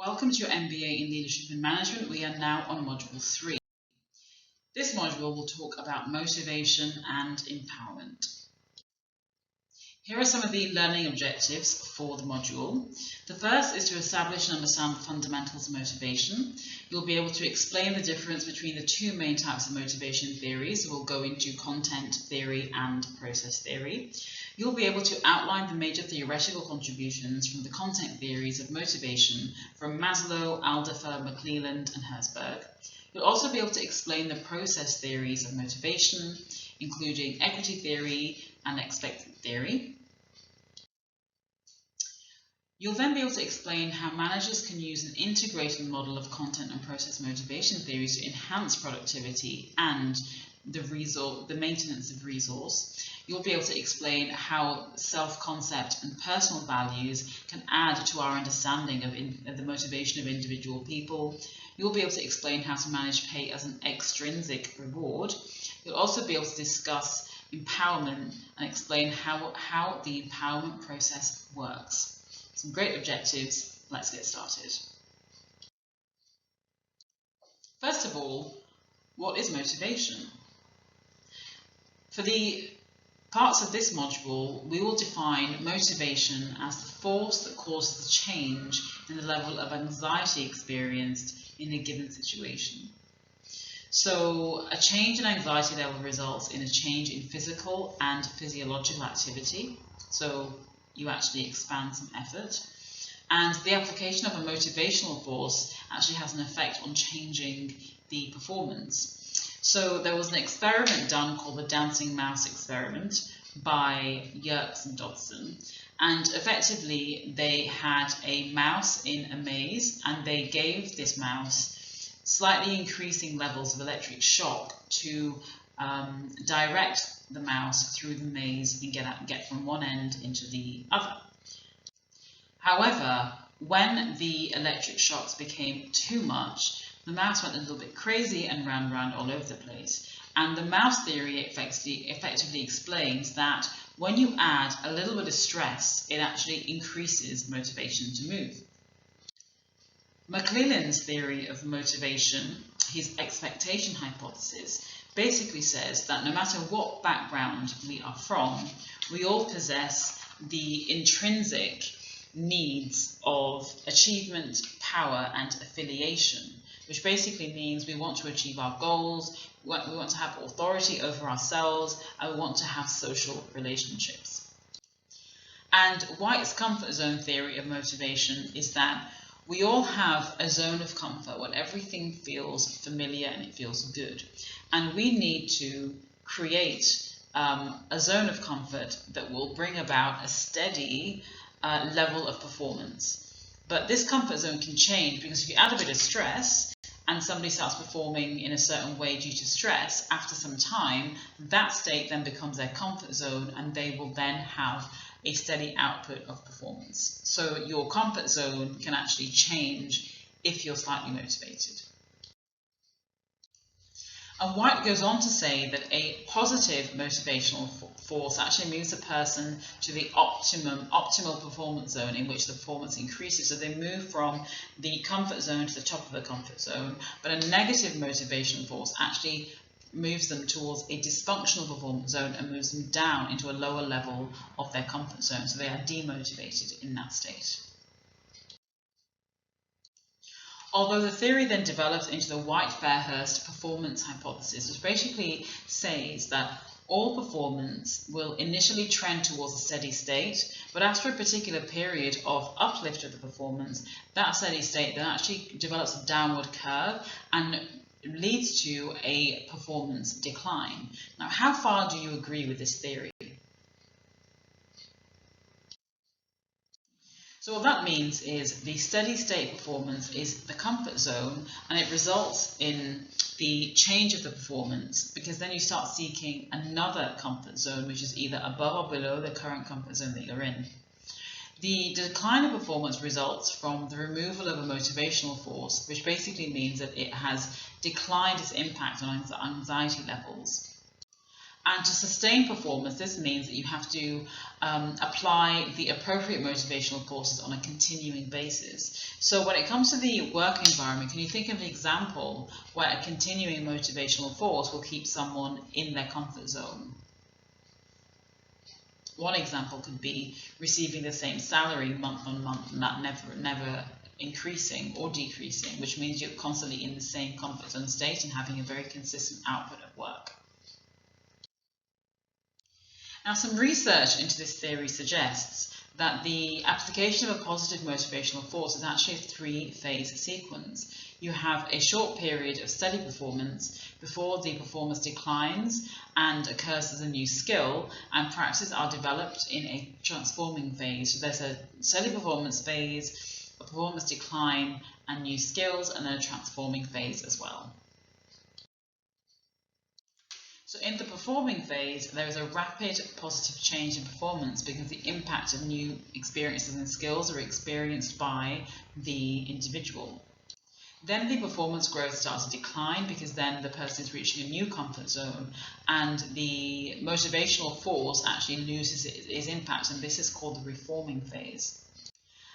Welcome to your MBA in Leadership and Management. We are now on Module 3. This module will talk about motivation and empowerment. Here are some of the learning objectives for the module. The first is to establish and understand the fundamentals of motivation. You'll be able to explain the difference between the two main types of motivation theories. We'll go into content theory and process theory. You'll be able to outline the major theoretical contributions from the content theories of motivation from Maslow, Alderfer, McClelland, and Herzberg. You'll also be able to explain the process theories of motivation, including equity theory and expectancy theory. You'll then be able to explain how managers can use an integrated model of content and process motivation theories to enhance productivity and the maintenance of resource. You'll be able to explain how self-concept and personal values can add to our understanding of the motivation of individual people. You'll be able to explain how to manage pay as an extrinsic reward. You'll also be able to discuss empowerment and explain how the empowerment process works. Some great objectives. Let's get started. First of all, what is motivation? For the parts of this module, we will define motivation as the force that causes the change in the level of anxiety experienced in a given situation. So, a change in anxiety level results in a change in physical and physiological activity. So, you actually expand some effort. And the application of a motivational force actually has an effect on changing the performance. So there was an experiment done called the dancing mouse experiment by Yerkes and Dodson. And effectively, they had a mouse in a maze, and they gave this mouse slightly increasing levels of electric shock to direct the mouse through the maze and get from one end into the other. However, when the electric shocks became too much, the mouse went a little bit crazy and ran around all over the place. And the mouse theory effectively explains that when you add a little bit of stress, it actually increases motivation to move. McClelland's theory of motivation, his expectation hypothesis, basically says that no matter what background we are from, we all possess the intrinsic needs of achievement, power, and affiliation, which basically means we want to achieve our goals, we want to have authority over ourselves, and we want to have social relationships. And White's comfort zone theory of motivation is that we all have a zone of comfort when everything feels familiar and it feels good. And we need to create a zone of comfort that will bring about a steady level of performance. But this comfort zone can change because if you add a bit of stress and somebody starts performing in a certain way due to stress, after some time, that state then becomes their comfort zone and they will then have a steady output of performance. So your comfort zone can actually change if you're slightly motivated. And White goes on to say that a positive motivational force actually moves a person to the optimal performance zone in which the performance increases. So they move from the comfort zone to the top of the comfort zone. But a negative motivational force actually moves them towards a dysfunctional performance zone and moves them down into a lower level of their comfort zone. So they are demotivated in that state. Although the theory then develops into the White-Fairhurst performance hypothesis, which basically says that all performance will initially trend towards a steady state, but after a particular period of uplift of the performance, that steady state then actually develops a downward curve and leads to a performance decline. Now, how far do you agree with this theory? So what that means is the steady state performance is the comfort zone, and it results in the change of the performance because then you start seeking another comfort zone which is either above or below the current comfort zone that you're in. The decline of performance results from the removal of a motivational force, which basically means that it has declined its impact on anxiety levels. And to sustain performance, this means that you have to apply the appropriate motivational forces on a continuing basis. So when it comes to the work environment, can you think of an example where a continuing motivational force will keep someone in their comfort zone? One example could be receiving the same salary month on month and that never increasing or decreasing, which means you're constantly in the same comfort zone state and having a very consistent output at work. Now, some research into this theory suggests that the application of a positive motivational force is actually a three-phase sequence. You have a short period of steady performance before the performance declines and occurs as a new skill, and practices are developed in a transforming phase. So there's a steady performance phase, a performance decline and new skills, and then a transforming phase as well. So in the performing phase, there is a rapid positive change in performance because the impact of new experiences and skills are experienced by the individual. Then the performance growth starts to decline because then the person is reaching a new comfort zone and the motivational force actually loses its impact, and this is called the reforming phase.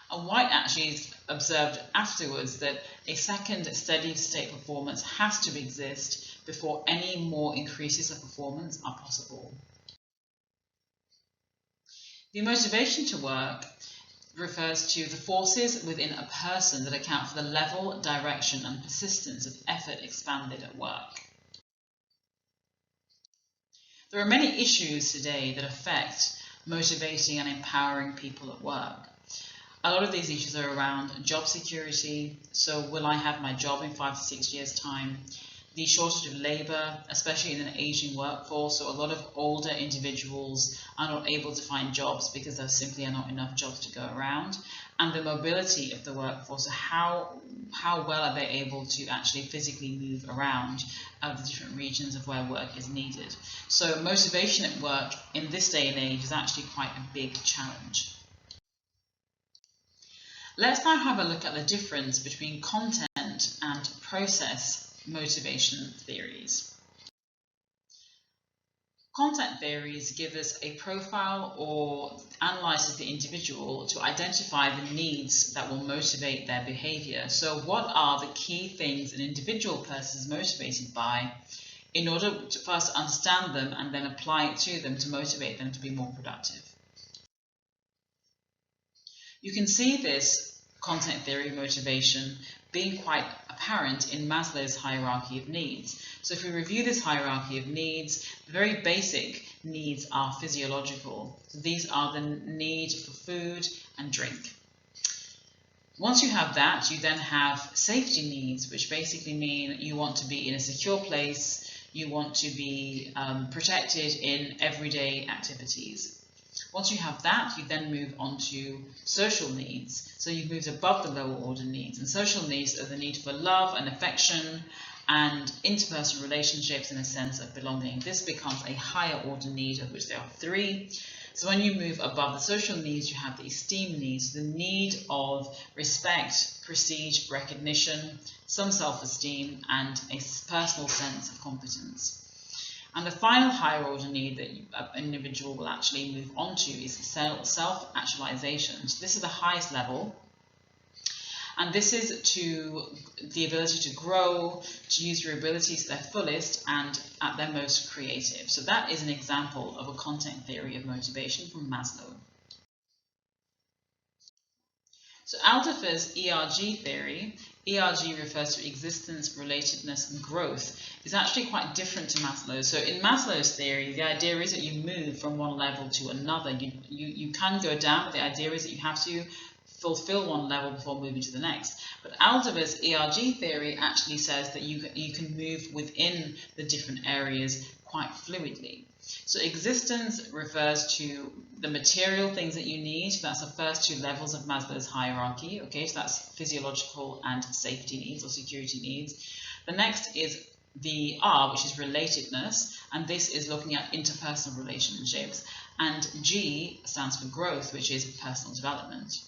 And White actually observed afterwards that a second steady state performance has to exist before any more increases of performance are possible. The motivation to work refers to the forces within a person that account for the level, direction, and persistence of effort expanded at work. There are many issues today that affect motivating and empowering people at work. A lot of these issues are around job security. So will I have my job in 5 to 6 years' time? The shortage of labour, especially in an aging workforce, so a lot of older individuals are not able to find jobs because there simply are not enough jobs to go around. And the mobility of the workforce, so how well are they able to actually physically move around the different regions of where work is needed. So motivation at work in this day and age is actually quite a big challenge. Let's now have a look at the difference between content and process motivation theories. Content theories give us a profile or analyzes the individual to identify the needs that will motivate their behavior. So what are the key things an individual person is motivated by in order for us to understand them and then apply it to them to motivate them to be more productive? You can see this content theory motivation being quite apparent in Maslow's hierarchy of needs. So if we review this hierarchy of needs, the very basic needs are physiological. So these are the need for food and drink. Once you have that, you then have safety needs, which basically mean you want to be in a secure place, you want to be protected in everyday activities. Once you have that, you then move on to social needs. So you've moved above the lower order needs. And social needs are the need for love and affection and interpersonal relationships and a sense of belonging. This becomes a higher order need, of which there are 3. So when you move above the social needs, you have the esteem needs, the need of respect, prestige, recognition, some self-esteem, and a personal sense of competence. And the final higher order need that an individual will actually move on to is self-actualization. So this is the highest level. And this is to the ability to grow, to use your abilities to their fullest and at their most creative. So that is an example of a content theory of motivation from Maslow. So Alderfer's ERG theory, ERG refers to existence, relatedness, and growth, is actually quite different to Maslow's. So in Maslow's theory, the idea is that you move from one level to another. You can go down, but the idea is that you have to fulfill one level before moving to the next. But Alderfer's ERG theory actually says that you can move within the different areas quite fluidly. So existence refers to the material things that you need. That's the first 2 levels of Maslow's hierarchy. Okay, so that's physiological and safety needs or security needs. The next is the R, which is relatedness, and this is looking at interpersonal relationships. And G stands for growth, which is personal development.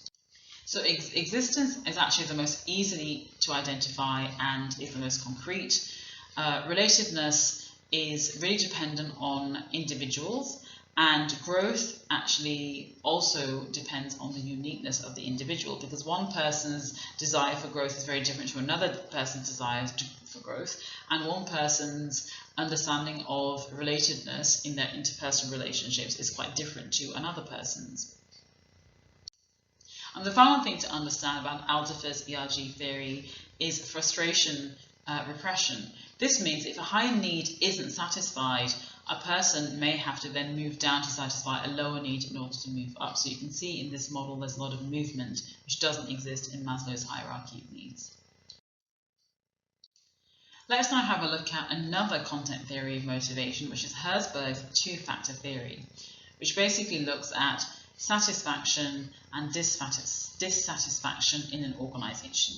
So existence is actually the most easily to identify and is the most concrete. Relatedness is really dependent on individuals, and growth actually also depends on the uniqueness of the individual, because one person's desire for growth is very different to another person's desire for growth, and one person's understanding of relatedness in their interpersonal relationships is quite different to another person's. And the final thing to understand about Alderfer's ERG theory is frustration repression. This means if a higher need isn't satisfied, a person may have to then move down to satisfy a lower need in order to move up. So you can see in this model there's a lot of movement which doesn't exist in Maslow's hierarchy of needs. Let's now have a look at another content theory of motivation, which is Herzberg's two-factor theory, which basically looks at satisfaction and dissatisfaction in an organization.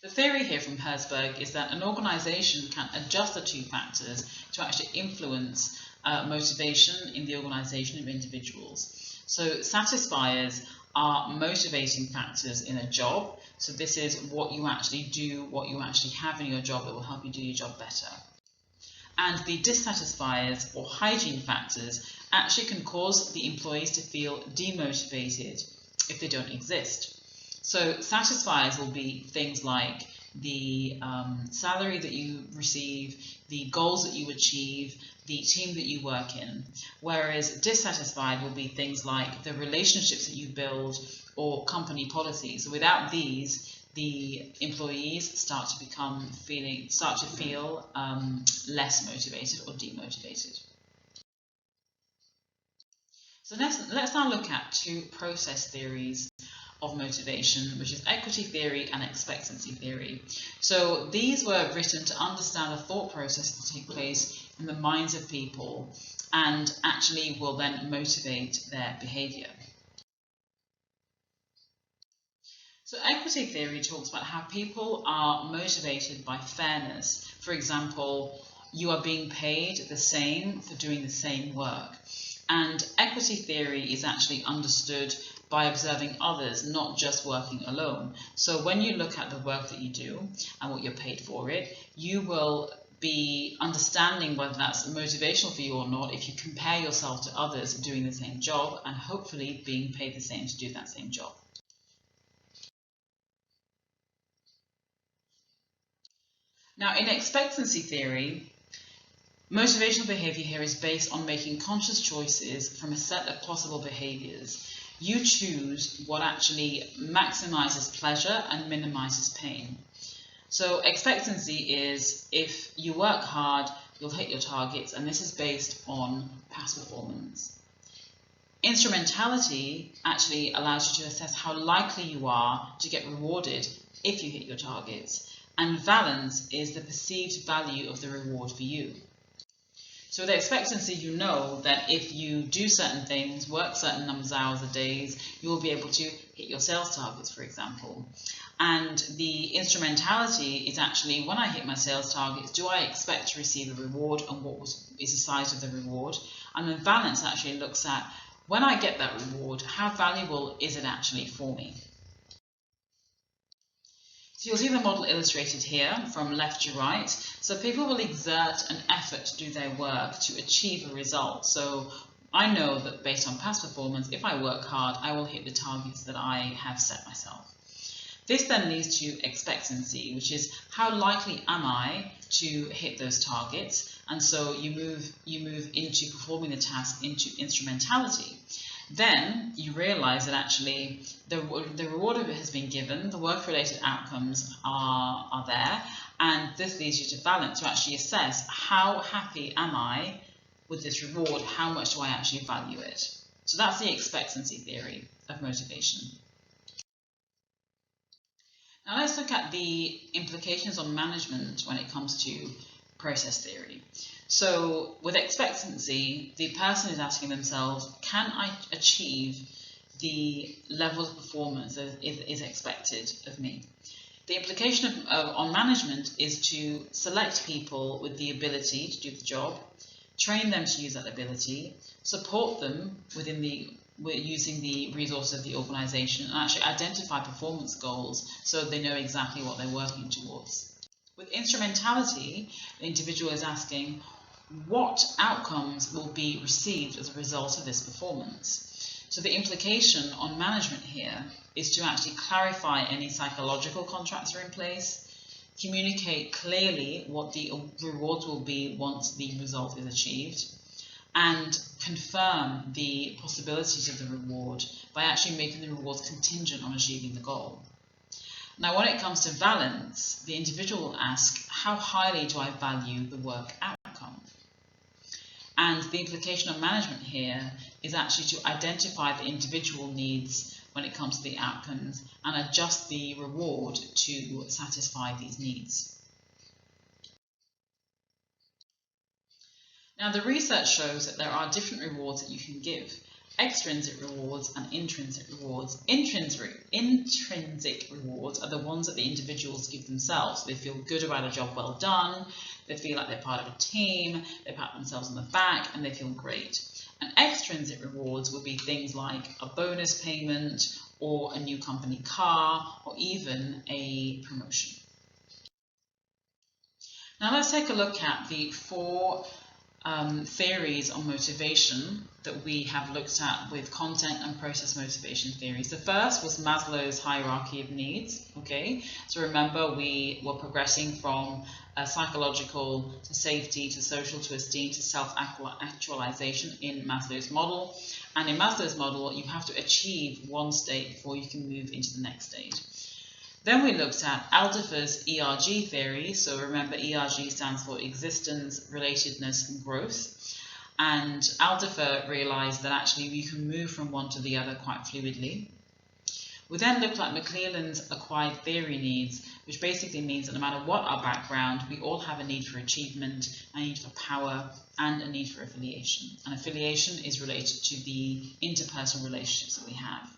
The theory here from Herzberg is that an organization can adjust the two factors to actually influence motivation in the organization of individuals. So satisfiers are motivating factors in a job. So this is what you actually do, what you actually have in your job that will help you do your job better. And the dissatisfiers or hygiene factors actually can cause the employees to feel demotivated if they don't exist. So satisfiers will be things like the salary that you receive, the goals that you achieve, the team that you work in, whereas dissatisfied will be things like the relationships that you build or company policies. So without these, the employees start to feel less motivated or demotivated. So let's now look at two process theories of motivation, which is equity theory and expectancy theory. So these were written to understand the thought process that take place in the minds of people and actually will then motivate their behavior. So equity theory talks about how people are motivated by fairness. For example, you are being paid the same for doing the same work. And equity theory is actually understood by observing others, not just working alone. So when you look at the work that you do and what you're paid for it, you will be understanding whether that's motivational for you or not if you compare yourself to others doing the same job and hopefully being paid the same to do that same job. Now, in expectancy theory, motivational behavior here is based on making conscious choices from a set of possible behaviors. You choose what actually maximizes pleasure and minimizes pain. So expectancy is if you work hard, you'll hit your targets, and this is based on past performance. Instrumentality actually allows you to assess how likely you are to get rewarded if you hit your targets. And valence is the perceived value of the reward for you. So with expectancy, you know that if you do certain things, work certain numbers of hours a day, you will be able to hit your sales targets, for example. And the instrumentality is actually, when I hit my sales targets, do I expect to receive a reward, and what is the size of the reward? And then valence actually looks at, when I get that reward, how valuable is it actually for me? So you'll see the model illustrated here from left to right. So people will exert an effort to do their work to achieve a result. So I know that based on past performance, if I work hard, I will hit the targets that I have set myself. This then leads to expectancy, which is how likely am I to hit those targets? And so you move into performing the task into instrumentality. Then you realize that actually the reward of it has been given, the work-related outcomes are there, and this leads you to valence, to actually assess how happy am I with this reward, how much do I actually value it. So that's the expectancy theory of motivation. Now let's look at the implications on management when it comes to process theory. So with expectancy, the person is asking themselves, can I achieve the level of performance that is expected of me? The implication on management is to select people with the ability to do the job, train them to use that ability, support them using the resources of the organization, and actually identify performance goals so they know exactly what they're working towards. With instrumentality, the individual is asking what outcomes will be received as a result of this performance. So the implication on management here is to actually clarify any psychological contracts are in place, communicate clearly what the rewards will be once the result is achieved, and confirm the possibilities of the reward by actually making the rewards contingent on achieving the goal. Now, when it comes to valence, the individual will ask, how highly do I value the work outcome? And the implication on management here is actually to identify the individual needs when it comes to the outcomes and adjust the reward to satisfy these needs. Now, the research shows that there are different rewards that you can give. Extrinsic rewards and intrinsic rewards. Intrinsic rewards are the ones that the individuals give themselves. They feel good about a job well done, they feel like they're part of a team, they pat themselves on the back, and they feel great. And extrinsic rewards would be things like a bonus payment, or a new company car, or even a promotion. Now let's take a look at the 4 theories on motivation that we have looked at with content and process motivation theories. The first was Maslow's hierarchy of needs. Okay, so remember we were progressing from psychological to safety to social to esteem to self-actualization in Maslow's model. And in Maslow's model, you have to achieve one state before you can move into the next stage. Then we looked at Alderfer's ERG theory. So remember, ERG stands for existence, relatedness, and growth. And Alderfer realized that actually you can move from one to the other quite fluidly. We then looked at McClelland's acquired theory needs, which basically means that no matter what our background, we all have a need for achievement, a need for power, and a need for affiliation. And affiliation is related to the interpersonal relationships that we have.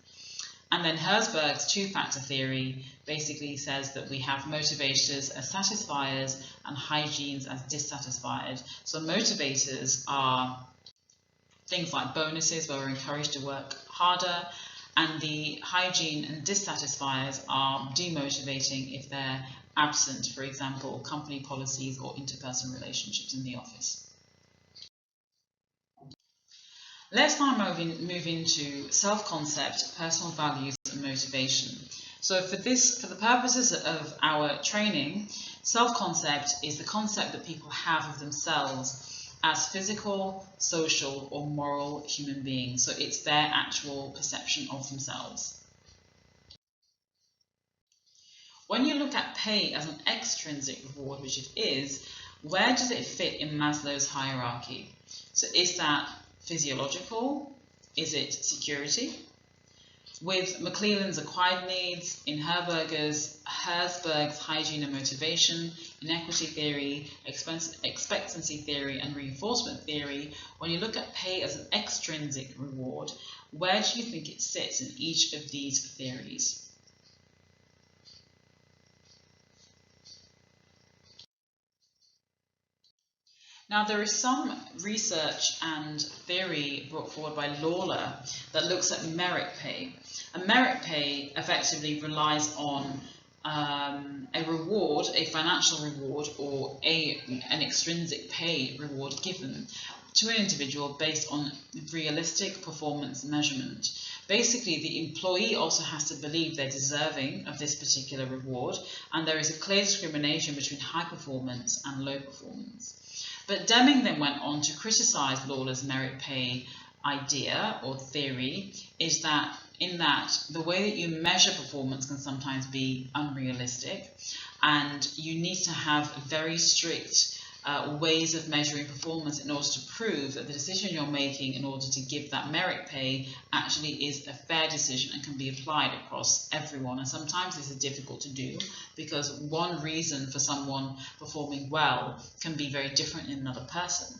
And then Herzberg's 2-factor theory basically says that we have motivators as satisfiers and hygienes as dissatisfiers. So motivators are things like bonuses where we're encouraged to work harder, and the hygiene and dissatisfiers are demotivating if they're absent, for example, company policies or interpersonal relationships in the office. Let's now move into self-concept, personal values and motivation. So for the purposes of our training, self-concept is the concept that people have of themselves as physical, social or moral human beings. So it's their actual perception of themselves. When you look at pay as an extrinsic reward, which it is, where does it fit in Maslow's hierarchy? So is that physiological? Is it security? With McClelland's acquired needs, in Herzberg's hygiene and motivation, inequity theory, expectancy theory, and reinforcement theory, when you look at pay as an extrinsic reward, where do you think it sits in each of these theories? Now, there is some research and theory brought forward by Lawler that looks at merit pay. And merit pay effectively relies on a reward, a financial reward, or an extrinsic pay reward given to an individual based on realistic performance measurement. Basically, the employee also has to believe they're deserving of this particular reward, and there is a clear discrimination between high performance and low performance. But Deming then went on to criticize Lawler's merit pay idea or theory, is that the way that you measure performance can sometimes be unrealistic, and you need to have very strict ways of measuring performance in order to prove that the decision you're making in order to give that merit pay actually is a fair decision and can be applied across everyone. And sometimes this is difficult to do because one reason for someone performing well can be very different in another person.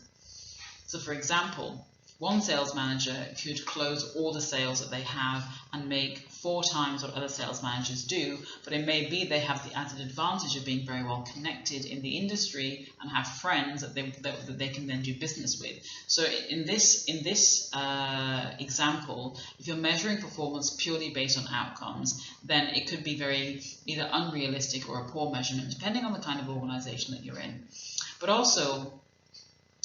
So for example, one sales manager could close all the sales that they have and make 4 times what other sales managers do, but it may be they have the added advantage of being very well connected in the industry and have friends that they can then do business with. So in this example, if you're measuring performance purely based on outcomes, then it could be very either unrealistic or a poor measurement, depending on the kind of organization that you're in. But also,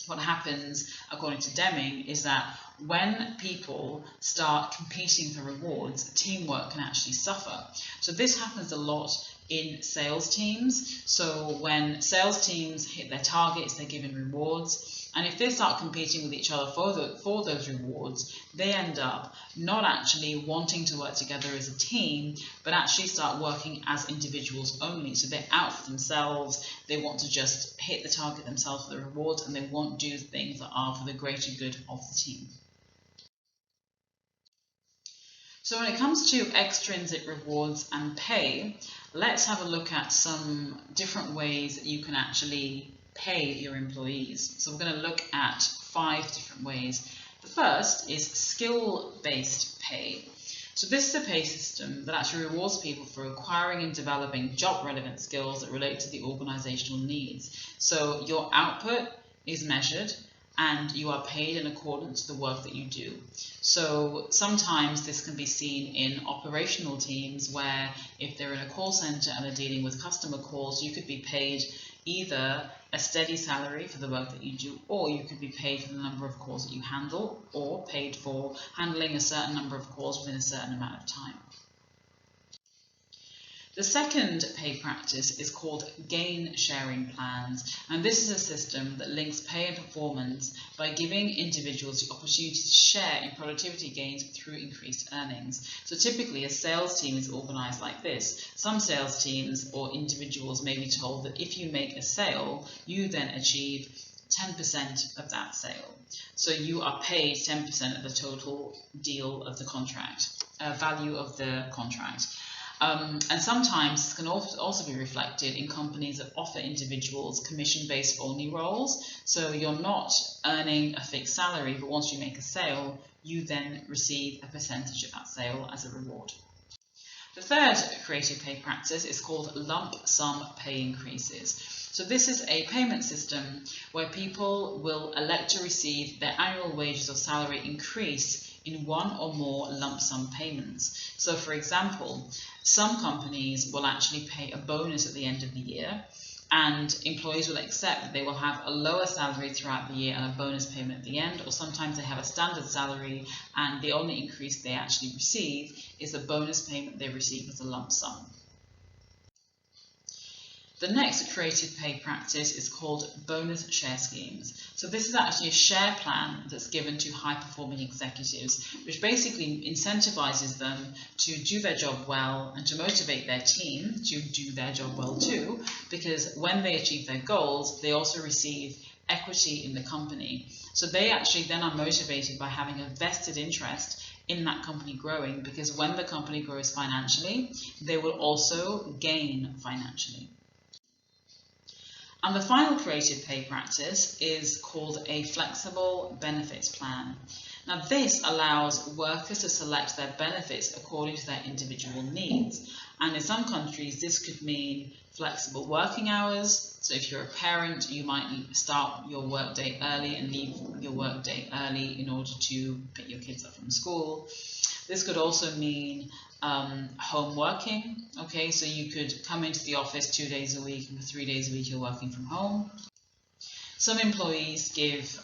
what happens, according to Deming, is that when people start competing for rewards, teamwork can actually suffer. So this happens a lot in sales teams. So when sales teams hit their targets, they're given rewards. And if they start competing with each other for those rewards, they end up not actually wanting to work together as a team, but actually start working as individuals only. So they're out for themselves, they want to just hit the target themselves for the rewards, and they won't do things that are for the greater good of the team. So when it comes to extrinsic rewards and pay, let's have a look at some different ways that you can actually pay your employees. So we're going to look at 5 different ways. The first is skill-based pay. So this is a pay system that actually rewards people for acquiring and developing job-relevant skills that relate to the organizational needs. So your output is measured and you are paid in accordance to the work that you do. So sometimes this can be seen in operational teams where if they're in a call center and they're dealing with customer calls, you could be paid either a steady salary for the work that you do, or you could be paid for the number of calls that you handle, or paid for handling a certain number of calls within a certain amount of time. The second pay practice is called gain sharing plans, and this is a system that links pay and performance by giving individuals the opportunity to share in productivity gains through increased earnings. So typically a sales team is organized like this. Some sales teams or individuals may be told that if you make a sale, you then achieve 10% of that sale. So you are paid 10% of the total deal of the contract, value of the contract. And sometimes this can also be reflected in companies that offer individuals commission-based only roles. So you're not earning a fixed salary, but once you make a sale, you then receive a percentage of that sale as a reward. The third creative pay practice is called lump sum pay increases. So this is a payment system where people will elect to receive their annual wages or salary increase in one or more lump sum payments. So for example, some companies will actually pay a bonus at the end of the year, and employees will accept that they will have a lower salary throughout the year and a bonus payment at the end, or sometimes they have a standard salary and the only increase they actually receive is the bonus payment they receive as a lump sum. The next creative pay practice is called bonus share schemes. So this is actually a share plan that's given to high-performing executives, which basically incentivizes them to do their job well and to motivate their team to do their job well too, because when they achieve their goals, they also receive equity in the company. So they actually then are motivated by having a vested interest in that company growing, because when the company grows financially, they will also gain financially. And the final creative pay practice is called a flexible benefits plan. Now this allows workers to select their benefits according to their individual needs. And in some countries this could mean flexible working hours. So if you're a parent, you might start your work day early and leave your work day early in order to pick your kids up from school. This could also mean home working. Okay, so you could come into the office 2 days a week and for 3 days a week you're working from home. Some employees give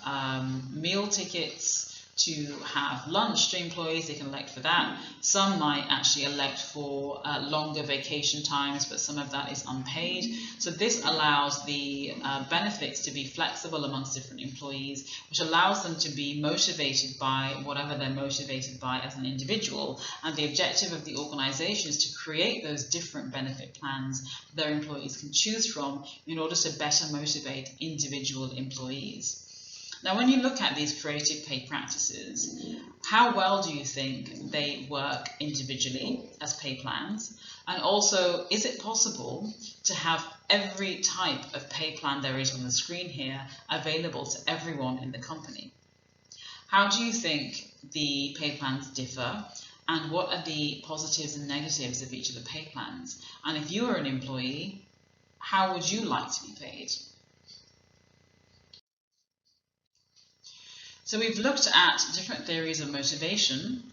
meal tickets to have lunch to employees, they can elect for that. Some might actually elect for longer vacation times, but some of that is unpaid. So this allows the benefits to be flexible amongst different employees, which allows them to be motivated by whatever they're motivated by as an individual. And the objective of the organization is to create those different benefit plans their employees can choose from in order to better motivate individual employees. Now, when you look at these creative pay practices, how well do you think they work individually as pay plans? And also, is it possible to have every type of pay plan there is on the screen here available to everyone in the company? How do you think the pay plans differ? And what are the positives and negatives of each of the pay plans? And if you were an employee, how would you like to be paid? So we've looked at different theories of motivation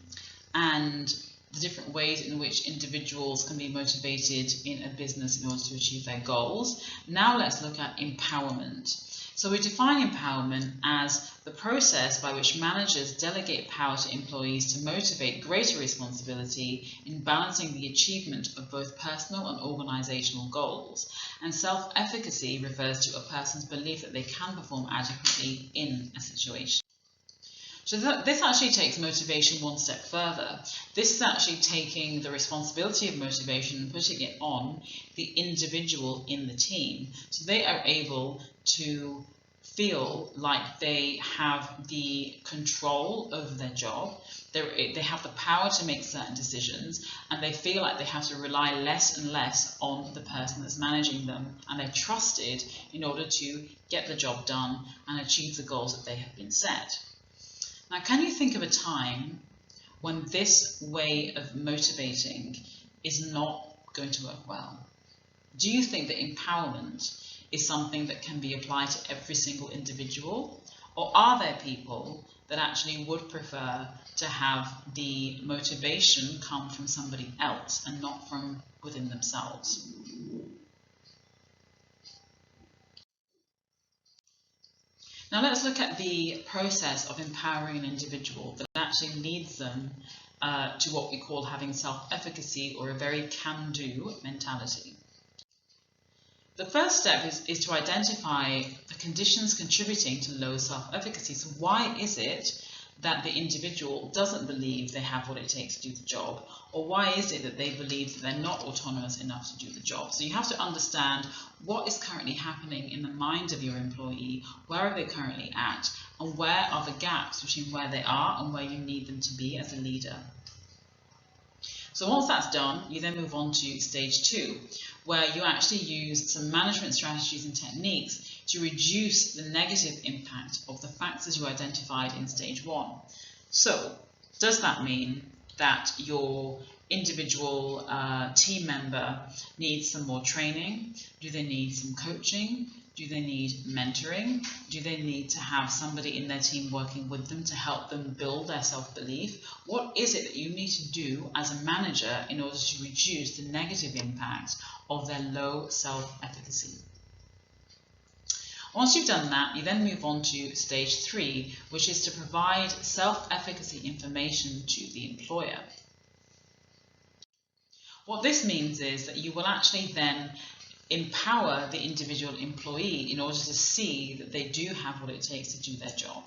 and the different ways in which individuals can be motivated in a business in order to achieve their goals. Now let's look at empowerment. So we define empowerment as the process by which managers delegate power to employees to motivate greater responsibility in balancing the achievement of both personal and organizational goals. And self-efficacy refers to a person's belief that they can perform adequately in a situation. So this actually takes motivation one step further. This is actually taking the responsibility of motivation and putting it on the individual in the team. So they are able to feel like they have the control over their job, they have the power to make certain decisions, and they feel like they have to rely less and less on the person that's managing them, and they're trusted in order to get the job done and achieve the goals that they have been set. Now, can you think of a time when this way of motivating is not going to work well? Do you think that empowerment is something that can be applied to every single individual? Or are there people that actually would prefer to have the motivation come from somebody else and not from within themselves? Now let's look at the process of empowering an individual that actually leads them to what we call having self-efficacy, or a very can-do mentality. The first step is to identify the conditions contributing to low self-efficacy. So why is it that the individual doesn't believe they have what it takes to do the job? Or why is it that they believe that they're not autonomous enough to do the job? So you have to understand what is currently happening in the mind of your employee, where are they currently at, and where are the gaps between where they are and where you need them to be as a leader. So once that's done, you then move on to stage 2, where you actually use some management strategies and techniques to reduce the negative impact of the factors you identified in stage 1. So does that mean that your individual team member needs some more training? Do they need some coaching? Do they need mentoring? Do they need to have somebody in their team working with them to help them build their self-belief? What is it that you need to do as a manager in order to reduce the negative impact of their low self-efficacy? Once you've done that, you then move on to stage 3, which is to provide self-efficacy information to the employer. What this means is that you will actually then empower the individual employee in order to see that they do have what it takes to do their job.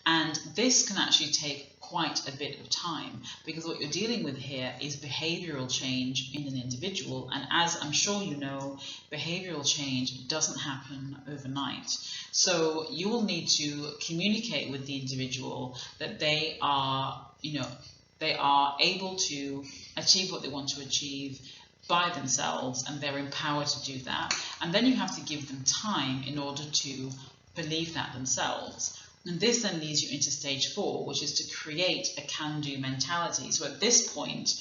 And this can actually take quite a bit of time, because what you're dealing with here is behavioral change in an individual. And as I'm sure you know, behavioral change doesn't happen overnight. So you will need to communicate with the individual that they are, they are able to achieve what they want to achieve by themselves, and they're empowered to do that. And then you have to give them time in order to believe that themselves. And this then leads you into stage 4, which is to create a can-do mentality. So at this point,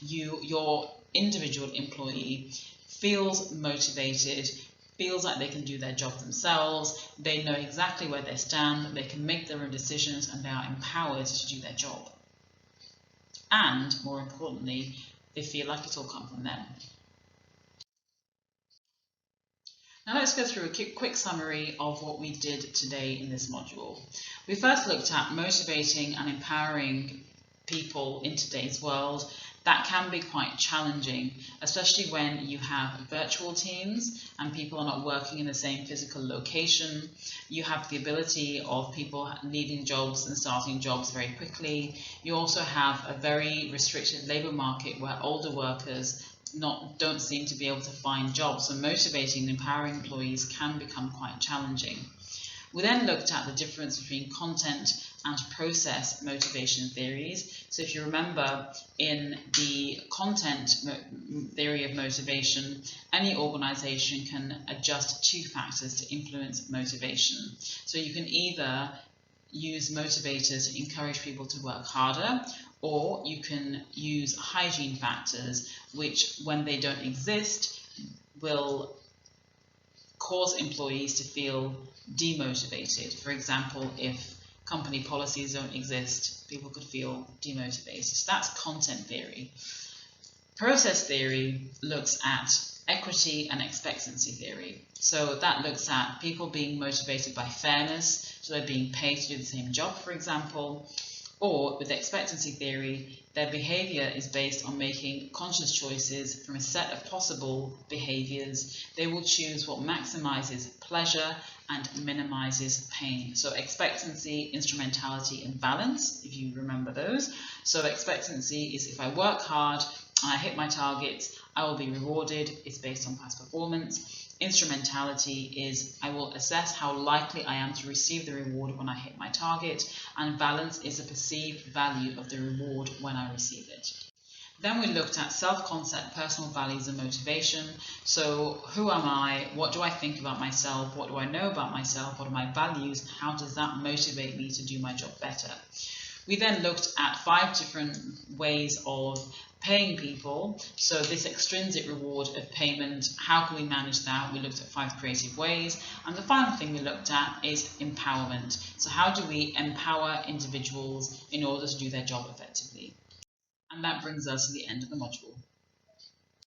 your individual employee feels motivated, feels like they can do their job themselves, they know exactly where they stand, they can make their own decisions, and they are empowered to do their job. And more importantly, they feel like it's all come from them. Now let's go through a quick summary of what we did today in this module. We first looked at motivating and empowering people in today's world. That can be quite challenging, especially when you have virtual teams and people are not working in the same physical location. You have the ability of people leaving jobs and starting jobs very quickly. You also have a very restricted labour market where older workers don't seem to be able to find jobs. So motivating and empowering employees can become quite challenging. We then looked at the difference between content and process motivation theories. So if you remember, in the content theory of motivation, any organization can adjust 2 factors to influence motivation. So you can either use motivators to encourage people to work harder, or you can use hygiene factors, which when they don't exist will cause employees to feel demotivated. For example, if company policies don't exist, people could feel demotivated. So that's content theory. Process theory looks at equity and expectancy theory. So that looks at people being motivated by fairness, so they're being paid to do the same job, for example. Or with expectancy theory, their behavior is based on making conscious choices from a set of possible behaviors. They will choose what maximizes pleasure and minimizes pain. So expectancy, instrumentality, and balance, if you remember those. So expectancy is if I work hard and I hit my targets, I will be rewarded. It's based on past performance. Instrumentality is I will assess how likely I am to receive the reward when I hit my target, and balance is a perceived value of the reward when I receive it. Then we looked at self-concept, personal values and motivation. So who am I? What do I think about myself? What do I know about myself? What are my values? How does that motivate me to do my job better? We then looked at 5 different ways of paying people. So this extrinsic reward of payment, how can we manage that? We looked at 5 creative ways. And the final thing we looked at is empowerment. So how do we empower individuals in order to do their job effectively? And that brings us to the end of the module.